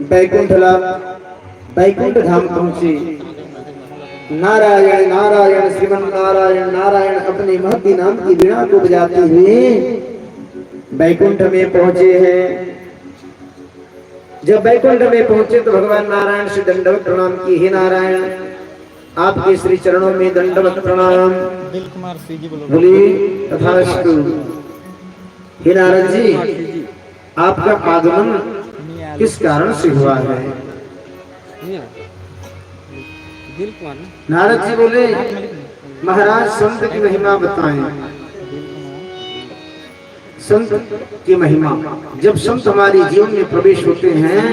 बैकुंठ बैकुंठ धाम पहुंचे। नारायण नारायण श्रीमन नारायण नारायण अपने महती नाम की वीणा को बजाते हुए बैकुंठ में पहुंचे हैं। जब बैकुंठ में पहुंचे तो भगवान नारायण से दंडवत प्रणाम की। हे नारायण, आपके श्री चरणों में दंडवत प्रणाम। बोली तथास्तु। हे नारद जी, आपका आगमन किस कारण से हुआ है? नारद जी बोले, महाराज संत की महिमा बताएं। संत की महिमा, जब संत हमारे जीवन में प्रवेश होते हैं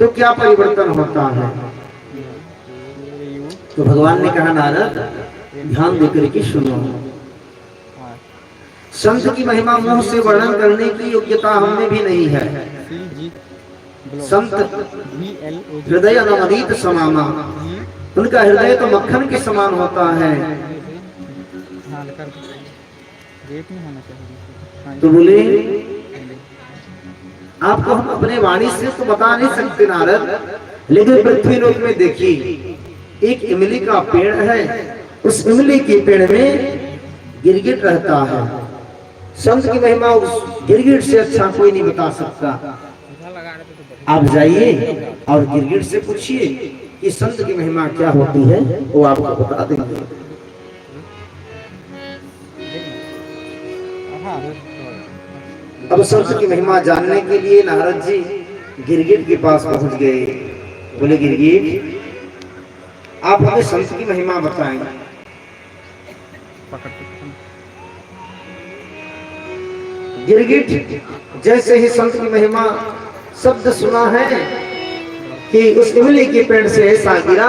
तो क्या परिवर्तन होता है? तो भगवान ने कहा, नारद ध्यान देकर के सुनो। संत की महिमा मुंह से वर्णन करने की योग्यता हमें भी नहीं है। संत हृदय नवनीत समाना, उनका हृदय तो मक्खन के समान होता है। तो बोले, आपको हम अपने वाणी से तो बता नहीं सकते नारद, लेकिन पृथ्वी लोक में देखिए एक इमली का पेड़ है, उस इमली के पेड़ में गिरगिट रहता है। संत की महिमा उस गिरगिट से अच्छा कोई नहीं बता सकता। आप जाइए और गिरगिट से पूछिए कि संत की महिमा क्या होती है, वो आपको बता देंगे। अब संत की महिमा जानने के लिए नारद जी गिरगिट के पास पहुंच गए। बोले, गिरगिट आप हमें संत की महिमा बताएं। गिरगिट जैसे ही संत की महिमा शब्द सुना है कि उस इमली के पेड़ से ऐसा गिरा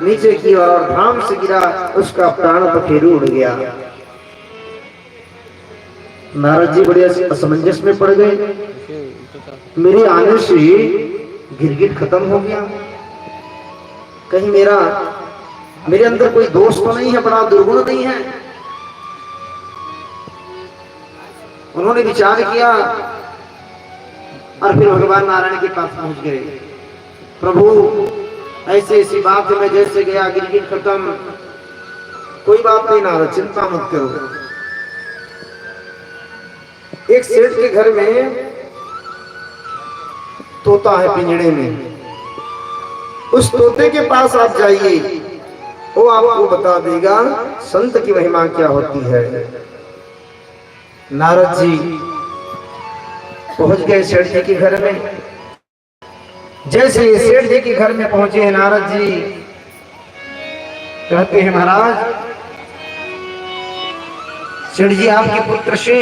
नीचे की ओर, धाम से गिरा, उसका प्राण पखेरु उड़ गया। नारद जी बड़े असमंजस में पड़ गए। मेरे आने से गिरगिट खत्म हो गया, कहीं मेरे अंदर कोई दोष तो नहीं है, बड़ा दुर्गुण नहीं है? उन्होंने विचार किया और फिर भगवान नारायण के पास पहुंच गए। प्रभु, ऐसे ऐसी बात में जैसे गया गिरगिट खत्म। कोई बात नहीं नारद, चिंता मत करो। एक सेठ के घर में तोता है पिंजड़े में, उस तोते के पास आप जाइए, वो आपको बता देगा संत की महिमा क्या होती है। नारद जी पहुंच गए सेठ जी के घर में। जैसे सेठ जी के घर में पहुंचे नारद जी कहते हैं, महाराज सेठ जी, आपके पुत्र से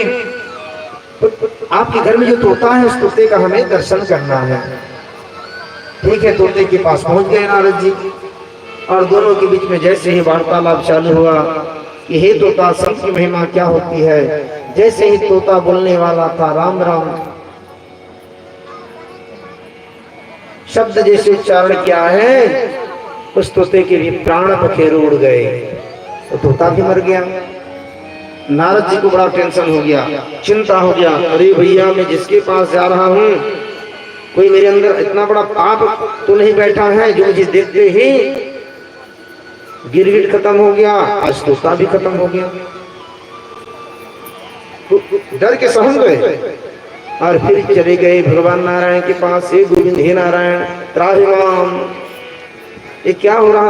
आपके घर में जो तोता है, उस तोते का हमें दर्शन करना है। ठीक है, तोते के पास पहुंच गए नारद जी और दोनों के बीच में जैसे ही वार्तालाप चालू हुआ कि हे तोता, संत की महिमा क्या होती है। जैसे ही तोता बोलने वाला था राम राम शब्द जैसे उच्चारण किया है, उस तोते के भी प्राण पखेरु उड़ गए, तो तोता भी मर गया। नारद जी को बड़ा टेंशन हो गया, चिंता हो गया। अरे भैया, मैं जिसके पास जा रहा हूँ, कोई मेरे अंदर इतना बड़ा पाप तो नहीं बैठा है जो मुझे देखते ही गिरगिट खत्म हो गया, आज तोता भी खत्म हो गया। तो डर के सहम गए और फिर चले गए भगवान नारायण के पास। हे गोविंद, हे नारायण त्राहि माम, ये क्या हो रहा